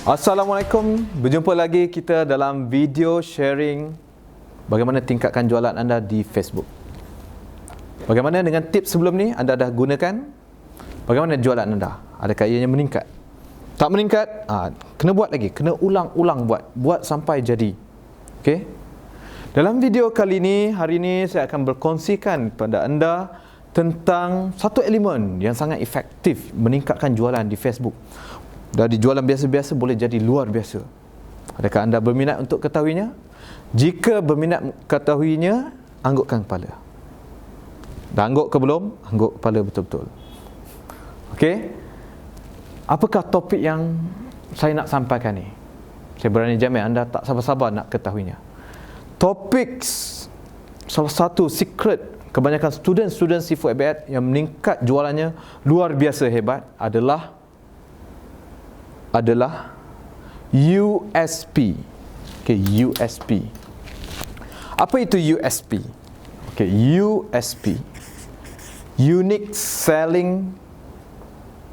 Assalamualaikum, berjumpa lagi kita dalam video sharing bagaimana tingkatkan jualan anda di Facebook. Bagaimana dengan tips sebelum ni anda dah gunakan? Bagaimana jualan anda? Adakah ianya meningkat? Tak meningkat? Kena buat lagi, kena ulang-ulang buat sampai jadi. Okey? Dalam video kali ini, hari ini saya akan berkongsikan kepada anda tentang satu elemen yang sangat efektif meningkatkan jualan di Facebook. Dari jualan biasa-biasa boleh jadi luar biasa. Adakah anda berminat untuk ketahuinya? Jika berminat ketahuinya, anggukkan kepala. Dah angguk ke belum? Angguk kepala betul-betul. Okey? Apakah topik yang saya nak sampaikan ni? Saya berani jamin anda tak sabar-sabar nak ketahuinya. Topik salah satu secret kebanyakan student Sifu FBX yang meningkat jualannya luar biasa hebat adalah USP. Okay, USP. Apa itu USP? Okay, USP, Unique Selling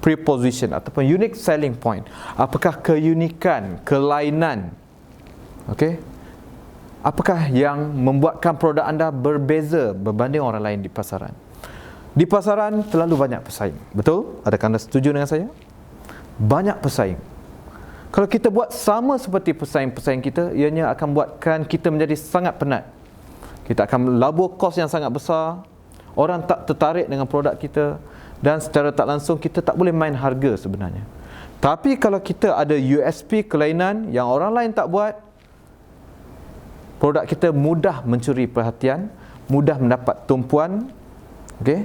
Proposition ataupun Unique Selling Point. Apakah keunikan, kelainan? Okay, apakah yang membuatkan produk anda berbeza berbanding orang lain di pasaran? Di pasaran terlalu banyak pesaing. Betul? Adakah anda setuju dengan saya? Banyak pesaing. Kalau kita buat sama seperti pesaing-pesaing kita, ianya akan buatkan kita menjadi sangat penat. Kita akan labur kos yang sangat besar, orang tak tertarik dengan produk kita, dan secara tak langsung kita tak boleh main harga sebenarnya. Tapi kalau kita ada USP, kelainan yang orang lain tak buat, produk kita mudah mencuri perhatian, mudah mendapat tumpuan, okay?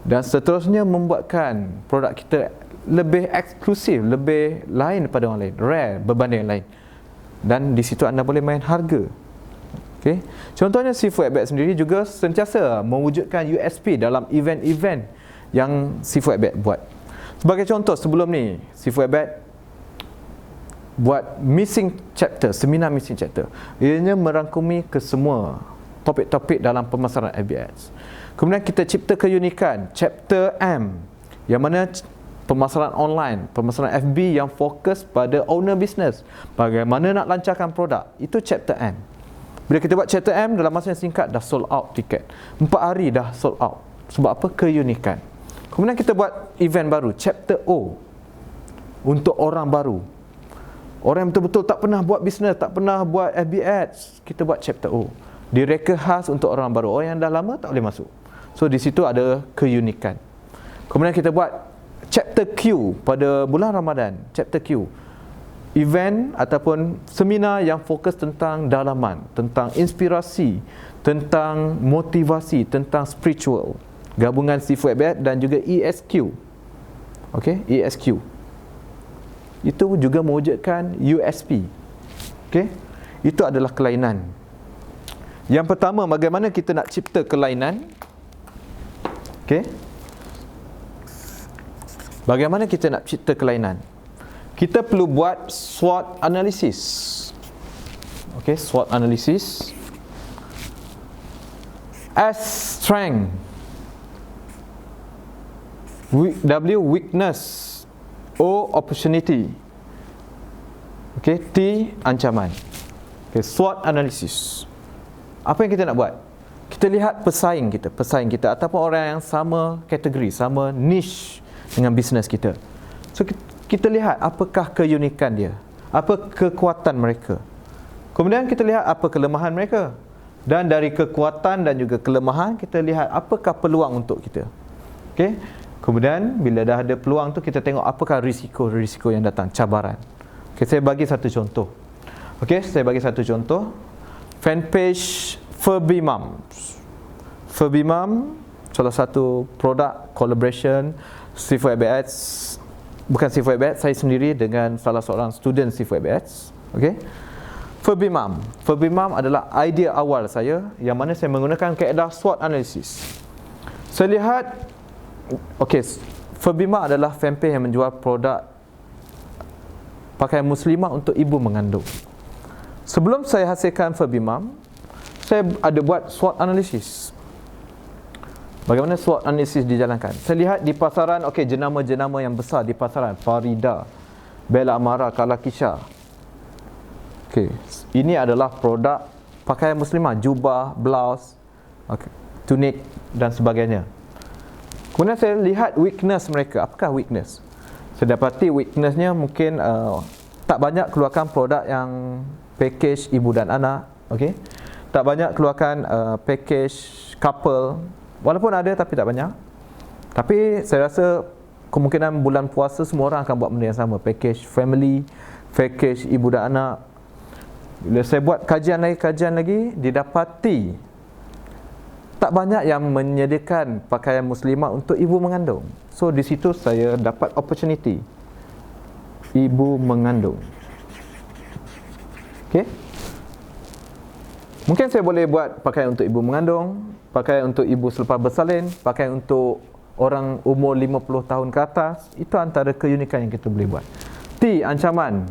Dan seterusnya membuatkan produk kita lebih eksklusif, lebih lain daripada orang lain, rare berbanding yang lain. Dan di situ anda boleh main harga. Okay? Contohnya Sifu FBX sendiri juga sentiasa mewujudkan USP dalam event-event yang Sifu FBX buat. Sebagai contoh, sebelum ni Sifu FBX buat missing chapter, seminar missing chapter. Ianya merangkumi ke semua topik-topik dalam pemasaran FBX. Kemudian kita cipta keunikan chapter M, yang mana pemasaran online, pemasaran FB yang fokus pada owner business, bagaimana nak lancarkan produk. Itu chapter M. Bila kita buat chapter M, dalam masa yang singkat dah sold out tiket. 4 hari dah sold out. Sebab apa? Keunikan. Kemudian kita buat event baru, chapter O, untuk orang baru, orang yang betul-betul tak pernah buat bisnes, tak pernah buat FB ads. Kita buat chapter O, direka khas untuk orang baru. Orang yang dah lama tak boleh masuk. So di situ ada keunikan. Kemudian kita buat chapter Q pada bulan Ramadan. Chapter Q, event ataupun seminar yang fokus tentang dalaman, tentang inspirasi, tentang motivasi, tentang spiritual. Gabungan Sifu FBX dan juga ESQ. Okey, ESQ. Itu juga mewujudkan USP. Okey, itu adalah kelainan. Yang pertama, bagaimana kita nak cipta kelainan? Okey, bagaimana kita nak cipta kelainan? Kita perlu buat SWOT analysis. Okey, SWOT analysis. S, strength. W, weakness. O, opportunity. Okey, T, ancaman. Okey, SWOT analysis. Apa yang kita nak buat? Kita lihat pesaing kita ataupun orang yang sama kategori, sama niche dengan bisnes kita. So kita lihat apakah keunikan dia, apa kekuatan mereka. Kemudian kita lihat apa kelemahan mereka. Dan dari kekuatan dan juga kelemahan, kita lihat apakah peluang untuk kita. Okey. Kemudian bila dah ada peluang tu, kita tengok apakah risiko yang datang, cabaran. Okey, saya bagi satu contoh. Okey, saya bagi satu contoh. Fanpage Furby Mum. Furby Mum, salah satu produk collaboration Sifu FBX, bukan Sifu FBX, saya sendiri dengan salah seorang student Sifu FBX. Okey, Furby Mum. Furby Mum adalah idea awal saya, yang mana saya menggunakan kaedah SWOT analysis. Saya lihat, okey, Furby Mum adalah fanpage yang menjual produk pakaian muslimah untuk ibu mengandung. Sebelum saya hasilkan Furby Mum, saya ada buat SWOT analysis. Bagaimana SWOT analisis dijalankan? Saya lihat di pasaran, okey, jenama-jenama yang besar di pasaran, Farida, Bella Amara, Carla Kisha. Okey, ini adalah produk pakaian muslimah, jubah, blouse, tunik dan sebagainya. Kemudian saya lihat weakness mereka. Apakah weakness? Saya dapati weaknessnya mungkin tak banyak keluarkan produk yang package ibu dan anak. Okey, tak banyak keluarkan package couple. Walaupun ada tapi tak banyak. Tapi saya rasa kemungkinan bulan puasa semua orang akan buat benda yang sama, package family, package ibu dan anak. Bila saya buat kajian lagi, didapati tak banyak yang menyediakan pakaian muslimah untuk ibu mengandung. So di situ saya dapat opportunity, ibu mengandung. Okey, mungkin saya boleh buat pakaian untuk ibu mengandung, pakaian untuk ibu selepas bersalin, pakaian untuk orang umur 50 tahun ke atas. Itu antara keunikan yang kita boleh buat. T, ancaman,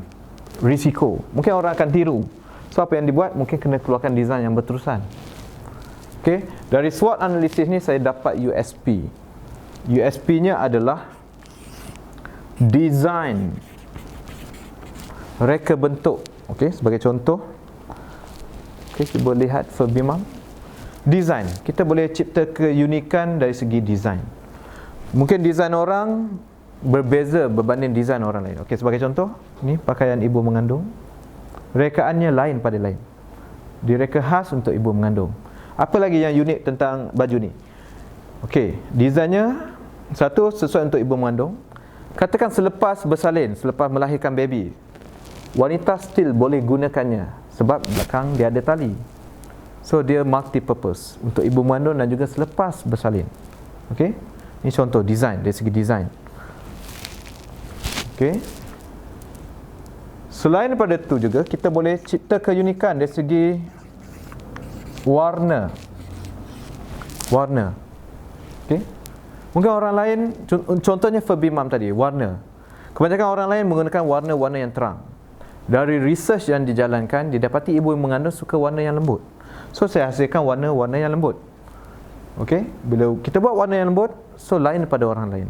risiko. Mungkin orang akan tiru. So apa yang dibuat, mungkin kena keluarkan design yang berterusan. Okey, dari SWOT analisis ni saya dapat USP. USP-nya adalah design, reka bentuk. Okey, sebagai contoh. Okey, cuba lihat Ferbimam. Design, kita boleh cipta keunikan dari segi design. Mungkin design orang berbeza berbanding design orang lain. Okey, sebagai contoh, ni pakaian ibu mengandung. Rekaannya lain pada lain. Direka khas untuk ibu mengandung. Apa lagi yang unik tentang baju ni? Okey, desainnya satu sesuai untuk ibu mengandung. Katakan selepas bersalin, selepas melahirkan baby, wanita still boleh gunakannya sebab belakang dia ada tali. So dia multi purpose untuk ibu mengandung dan juga selepas bersalin. Okey, ini contoh design, dari segi design. Okey, selain daripada itu juga kita boleh cipta keunikan dari segi warna. Okey, mungkin orang lain, contohnya Ferbimam tadi, warna. Kebanyakan orang lain menggunakan warna-warna yang terang. Dari research yang dijalankan, didapati ibu yang mengandung suka warna yang lembut. So saya hasilkan warna-warna yang lembut. Okey, bila kita buat warna yang lembut, so lain daripada orang lain.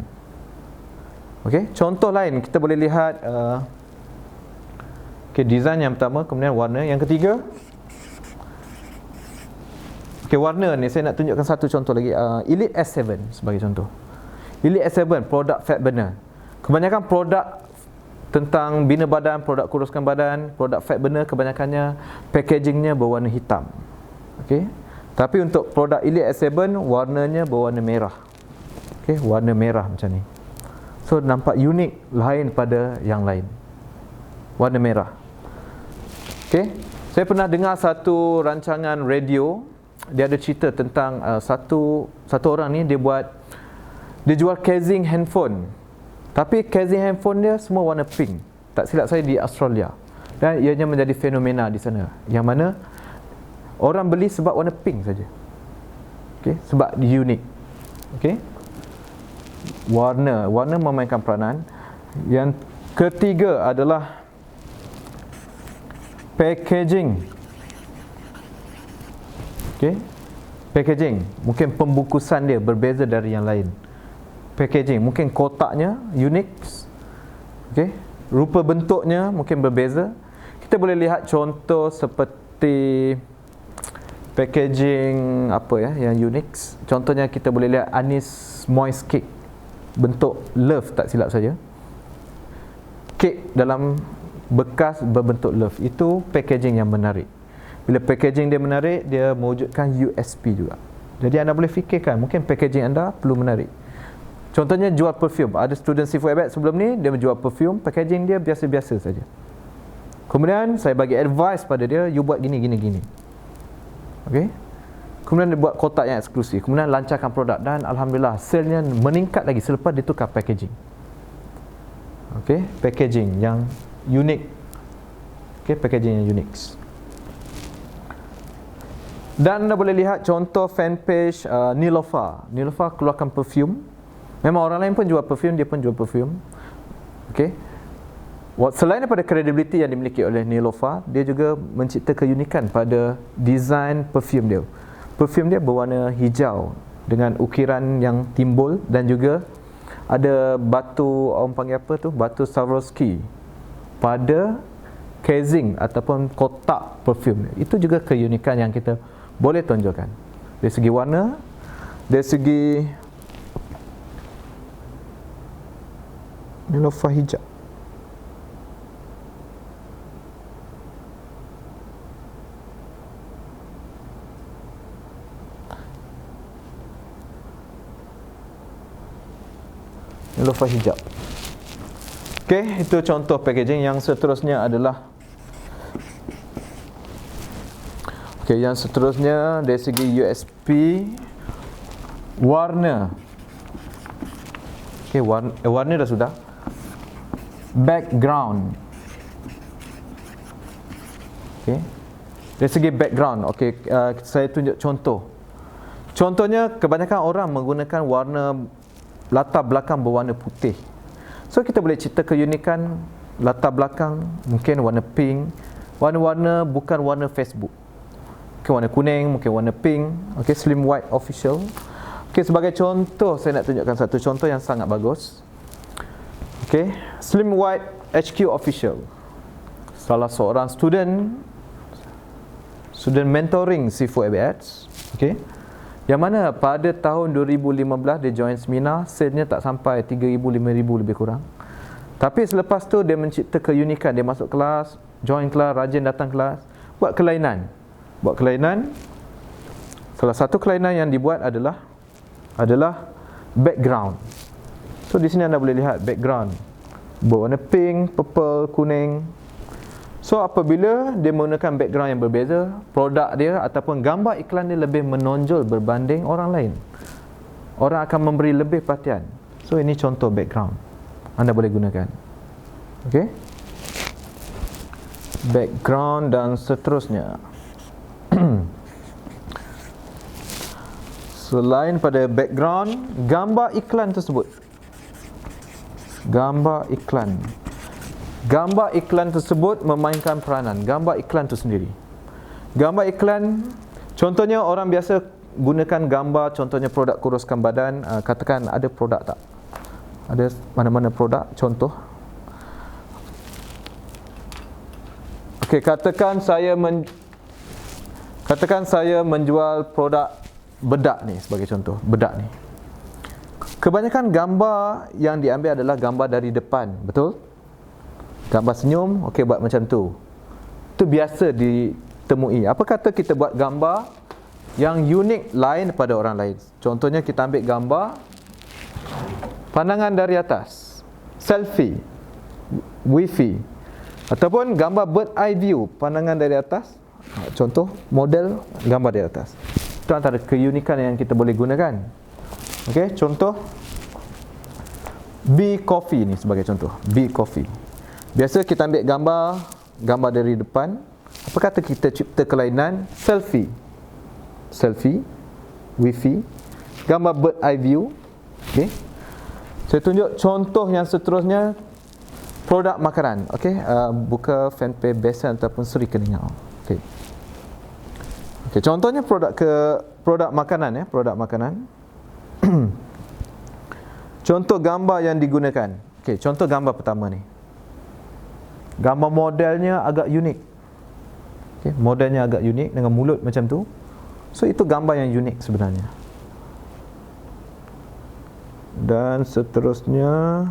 Okey, contoh lain kita boleh lihat design yang pertama, kemudian warna. Yang ketiga, warna ni saya nak tunjukkan satu contoh lagi. Elite S7 sebagai contoh. Elite S7 produk fat burner. Kebanyakan produk tentang bina badan, produk kuruskan badan, produk fat burner, kebanyakannya packagingnya berwarna hitam. Okey, tapi untuk produk Elite S7 warnanya berwarna merah. Okey, warna merah macam ni. So nampak unik, lain pada yang lain. Warna merah. Okey, saya pernah dengar satu rancangan radio. Dia ada cerita tentang satu orang ni, dia jual casing handphone. Tapi casing handphone dia semua warna pink. Tak silap saya di Australia. Dan ianya menjadi fenomena di sana, yang mana orang beli sebab warna pink saja. Okey, sebab unik. Okey, warna memainkan peranan. Yang ketiga adalah packaging. Okey, packaging, mungkin pembungkusan dia berbeza dari yang lain. Packaging, mungkin kotaknya unik. Okey, rupa bentuknya mungkin berbeza. Kita boleh lihat contoh seperti packaging apa ya yang unik. Contohnya kita boleh lihat Anis Moist Cake, bentuk love tak silap saja. Kek dalam bekas berbentuk love, itu packaging yang menarik. Bila packaging dia menarik, dia mewujudkan USP juga. Jadi anda boleh fikirkan, mungkin packaging anda perlu menarik. Contohnya jual perfume. Ada student Seafood Ebet sebelum ni, dia menjual perfume, packaging dia biasa-biasa saja. Kemudian saya bagi advice pada dia, you buat gini. Okey. Kemudian dia buat kotak yang eksklusif. Kemudian lancarkan produk dan alhamdulillah sale-nya meningkat lagi selepas dia tukar packaging. Okey, packaging yang unik. Okey, packaging yang unik. Dan anda boleh lihat contoh fanpage Nilofa. Nilofa keluarkan perfume. Memang orang lain pun jual perfume, dia pun jual perfume. Okey. Selain daripada kredibiliti yang dimiliki oleh Nilofa, dia juga mencipta keunikan pada design perfume dia. Perfume dia berwarna hijau dengan ukiran yang timbul dan juga ada batu, orang panggil apa tu? Batu Swarovski. pada casing ataupun kotak perfume. Itu juga keunikan yang kita boleh tonjolkan. Dari segi warna, dari segi Neelofa hijab. Neelofa hijab. Okey, itu contoh packaging. Yang seterusnya adalah yang seterusnya dari segi USP warna. Warna dah sudah. Background. Dari segi background, saya tunjuk contoh. Contohnya, kebanyakan orang menggunakan warna latar belakang berwarna putih. So kita boleh cipta keunikan latar belakang, mungkin warna pink, warna-warna bukan warna Facebook. Mungkin warna kuning, mungkin warna pink. Slim White Official. Sebagai contoh, saya nak tunjukkan satu contoh yang sangat bagus. Slim White HQ Official. Salah seorang student mentoring C4ABX. Yang mana pada tahun 2015 dia join seminar, sale-nya tak sampai 3,000, 5,000 lebih kurang. Tapi selepas tu dia mencipta keunikan. Dia masuk kelas, join kelas, rajin datang kelas, buat kelainan. Salah satu kelainan yang dibuat adalah background. So di sini anda boleh lihat background berwarna pink, purple, kuning. So apabila dia menggunakan background yang berbeza, produk dia ataupun gambar iklan dia lebih menonjol berbanding orang lain. Orang akan memberi lebih perhatian. So ini contoh background anda boleh gunakan. Background dan seterusnya. Selain pada background, gambar iklan tersebut. Gambar iklan tersebut memainkan peranan. Gambar iklan itu sendiri. Gambar iklan, contohnya orang biasa gunakan gambar, contohnya produk kuruskan badan. Katakan ada produk tak? Ada mana-mana produk? Contoh. Katakan saya menjual produk bedak ni sebagai contoh. Bedak ni, kebanyakan gambar yang diambil adalah gambar dari depan, betul? Gambar senyum, buat macam tu. Itu biasa ditemui. Apa kata kita buat gambar yang unik lain daripada orang lain? Contohnya kita ambil gambar pandangan dari atas, selfie, wifi, ataupun gambar bird eye view, pandangan dari atas. Contoh model gambar dari atas. Itu antara keunikan yang kita boleh gunakan. Contoh B Coffee ni sebagai contoh. B Coffee. Biasa kita ambil gambar dari depan. Apa kata kita cipta kelainan selfie, wifi, gambar bird eye view. Saya tunjuk contoh yang seterusnya, produk makanan. Buka fanpage Besan ataupun Seri Keningau. Contohnya produk makanan, produk makanan. Contoh gambar yang digunakan. Contoh gambar pertama ni. Gambar modelnya agak unik. Modelnya agak unik dengan mulut macam tu. So itu gambar yang unik sebenarnya. Dan seterusnya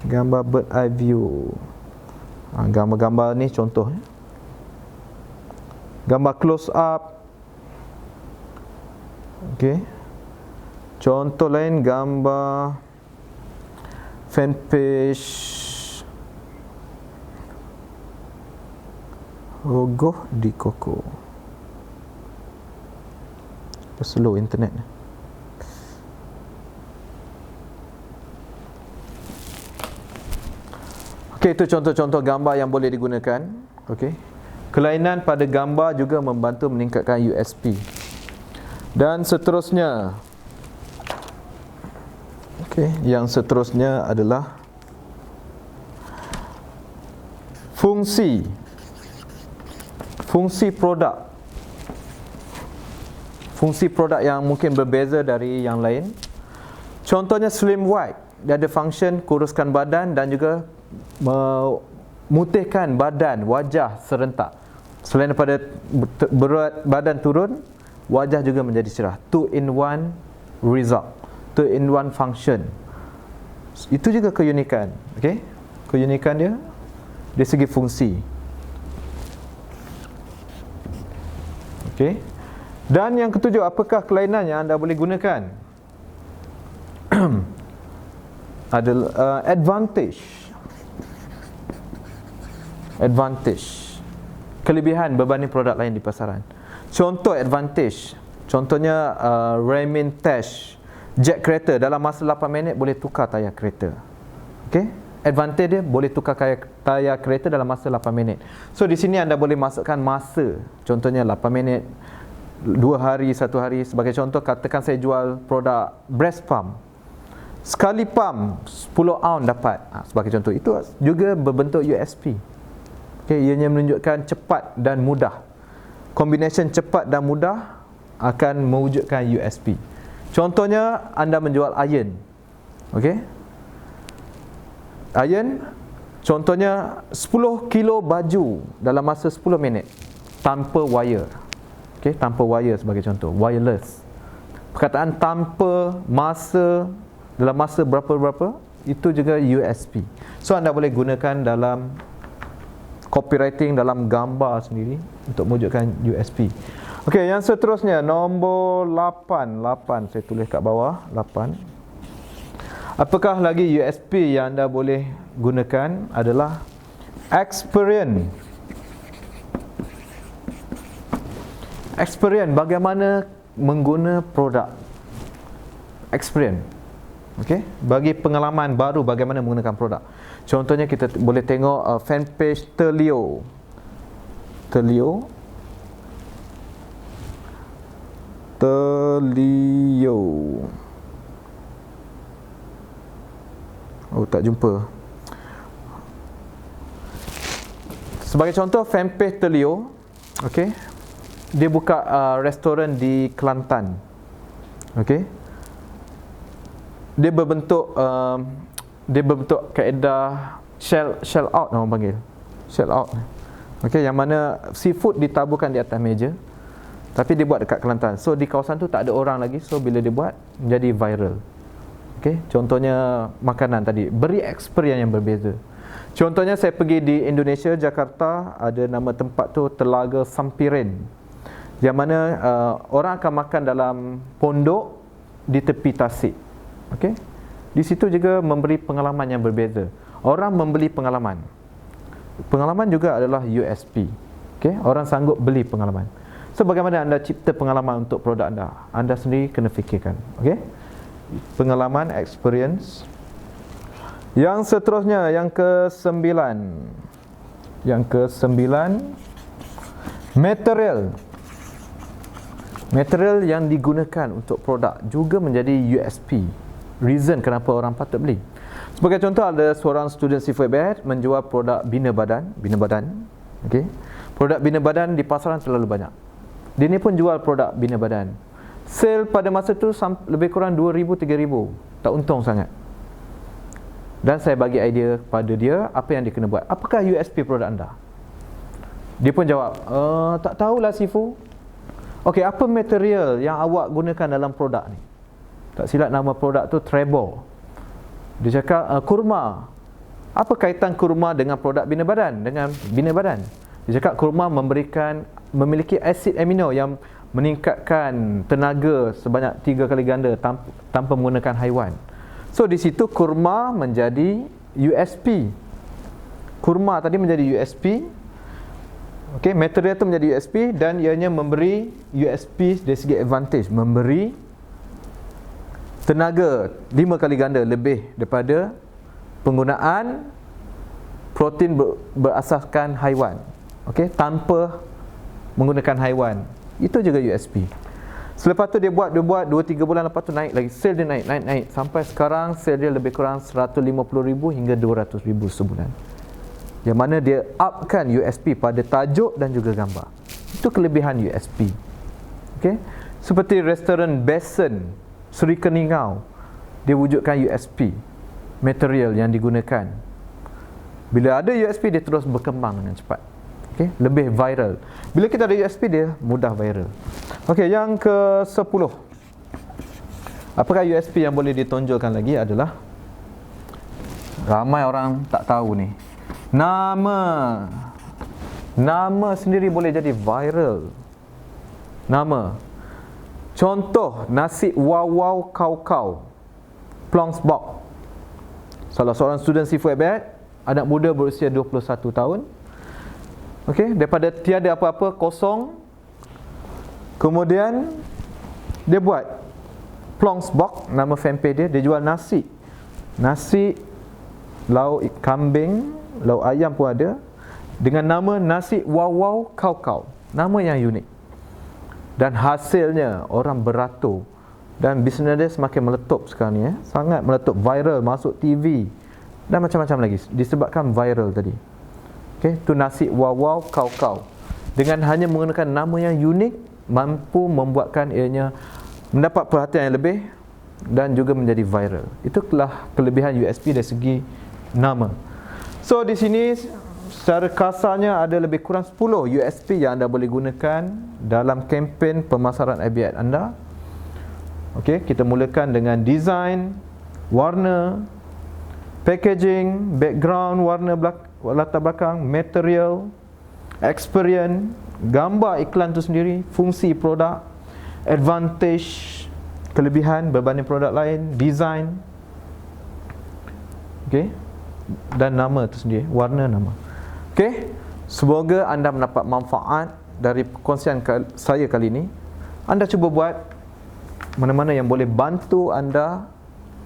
gambar bird eye view. Gambar-gambar ni contoh. Gambar close up. Contoh lain gambar fanpage Rogoh di Koko. Slow internet. Itu contoh-contoh gambar yang boleh digunakan. Kelainan pada gambar juga membantu meningkatkan USP. Dan seterusnya, yang seterusnya adalah fungsi produk. Fungsi produk yang mungkin berbeza dari yang lain. Contohnya Slim White. dia ada function kuruskan badan dan juga memutihkan badan, wajah serentak. Selain daripada berat badan turun, wajah juga menjadi cerah. 2-in-1 result, 2-in-1 function. Itu juga keunikan. Okey, keunikan dia dari segi fungsi. Okey. Dan yang ketujuh, apakah kelainan yang anda boleh gunakan? Ada advantage, kelebihan berbanding produk lain di pasaran. Contoh advantage, contohnya Ramin Tash jet kereta, dalam masa 8 minit boleh tukar tayar kereta. Okey, advantage dia boleh tukar tayar kereta dalam masa 8 minit. So di sini anda boleh masukkan masa, contohnya 8 minit, 2 hari, 1 hari. Sebagai contoh, katakan saya jual produk breast pump, sekali pump 10 ounce dapat, sebagai contoh. Itu juga berbentuk USP. Okay, ianya menunjukkan cepat dan mudah. Combination cepat dan mudah akan mewujudkan USP. Contohnya, anda menjual iron. Okay, iron, contohnya 10 kilo baju dalam masa 10 minit tanpa wire. Okay, tanpa wire sebagai contoh, wireless. Perkataan tanpa masa, dalam masa berapa-berapa, itu juga USP. So anda boleh gunakan dalam copywriting, dalam gambar sendiri untuk mewujudkan USP. Okey, yang seterusnya nombor 8. Saya tulis kat bawah 8. Apakah lagi USP yang anda boleh gunakan adalah experience. Experience, bagaimana mengguna produk. Experience. Okey, bagi pengalaman baru bagaimana menggunakan produk. Contohnya kita boleh tengok fanpage Telio. Oh, tak jumpa. Sebagai contoh, fanpage Telio, okey, dia buka restoran di Kelantan. Okey, dia berbentuk kaedah shell out, orang panggil shell out. Okey, yang mana seafood ditaburkan di atas meja, tapi dia buat dekat Kelantan. So di kawasan tu tak ada orang lagi, so bila dia buat menjadi viral. Okey, contohnya makanan tadi, beri experience yang berbeza. Contohnya saya pergi di Indonesia, Jakarta, ada nama tempat tu Telaga Sampirin, yang mana orang akan makan dalam pondok di tepi tasik. Okey, di situ juga memberi pengalaman yang berbeza. Orang membeli pengalaman. Pengalaman juga adalah USP. Okey, orang sanggup beli pengalaman. So bagaimana anda cipta pengalaman untuk produk anda? Anda sendiri kena fikirkan. Okey, pengalaman, experience. Yang seterusnya, yang ke-9. Material. Material yang digunakan untuk produk juga menjadi USP. Reason kenapa orang patut beli. Sebagai contoh, ada seorang student seafood bed menjual produk bina badan. Okey, produk bina badan di pasaran terlalu banyak. Dia ni pun jual produk bina badan. Sale pada masa tu lebih kurang 2,000-3,000. Tak untung sangat. Dan saya bagi idea pada dia apa yang dia kena buat. Apakah USP produk anda? Dia pun jawab, tak tahulah Sifu. Okey, apa material yang awak gunakan dalam produk ni? Tak silap nama produk tu Trebo. Dia cakap, kurma. Apa kaitan kurma dengan produk bina badan? Dengan bina badan. Dia cakap kurma memiliki asid amino yang meningkatkan tenaga sebanyak 3 kali ganda tanpa menggunakan haiwan. So di situ kurma menjadi USP. Kurma tadi menjadi USP. Okey, material itu menjadi USP dan ianya memberi USP dari segi advantage, memberi tenaga 5 kali ganda lebih daripada penggunaan protein berasaskan haiwan. Okey, tanpa menggunakan haiwan. Itu juga USP. Selepas tu dia buat 2-3 bulan lepas tu naik lagi, sale dia naik sampai sekarang sale dia lebih kurang 150,000 hingga 200,000 sebulan. Yang mana dia upkan USP pada tajuk dan juga gambar. Itu kelebihan USP. Okey, seperti restoran Besen Seri Keningau, dia wujudkan USP. material yang digunakan. Bila ada USP, dia terus berkembang dengan cepat. Okay? Lebih viral. Bila kita ada USP, dia mudah viral. Okey, yang ke-10. Apakah USP yang boleh ditonjolkan lagi adalah, ramai orang tak tahu ni, nama sendiri boleh jadi viral. Nama. Contoh, nasi wow kau kau, Plongsbok. Salah seorang student Sifu Abad, anak muda berusia 21 tahun. Okey, daripada tiada apa-apa, kosong, kemudian dia buat Plongsbok, nama fanpage dia jual nasi, lauk kambing, lauk ayam pun ada, dengan nama nasi wow kau kau. Nama yang unik. Dan hasilnya orang beratur, dan bisnes dia semakin meletup sekarang ni, sangat meletup, viral, masuk TV dan macam-macam lagi disebabkan viral tadi. Okey, tu nasi wow kau kau. Dengan hanya menggunakan nama yang unik, mampu membuatkan ianya mendapat perhatian yang lebih dan juga menjadi viral. Itulah kelebihan USP dari segi nama. So di sini secara kasarnya ada lebih kurang 10 USP yang anda boleh gunakan dalam kempen pemasaran IB anda. Okey, kita mulakan dengan design, warna, packaging, background, warna latar belakang, material, experience, gambar iklan tu sendiri, fungsi produk, advantage, kelebihan berbanding produk lain, design, okey, dan nama tu sendiri, warna nama. Okey, semoga anda mendapat manfaat dari perkongsian saya kali ini. Anda cuba buat mana-mana yang boleh bantu anda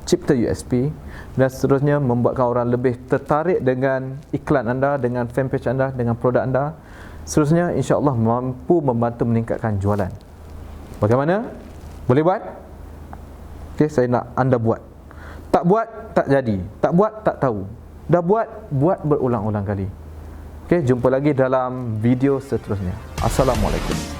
cipta USP dan seterusnya membuatkan orang lebih tertarik dengan iklan anda, dengan fanpage anda, dengan produk anda. Seterusnya insya-Allah mampu membantu meningkatkan jualan. Bagaimana? Boleh buat? Okey, saya nak anda buat. Tak buat, tak jadi. Tak buat, tak tahu. Dah buat, buat berulang-ulang kali. Okey, jumpa lagi dalam video seterusnya. Assalamualaikum.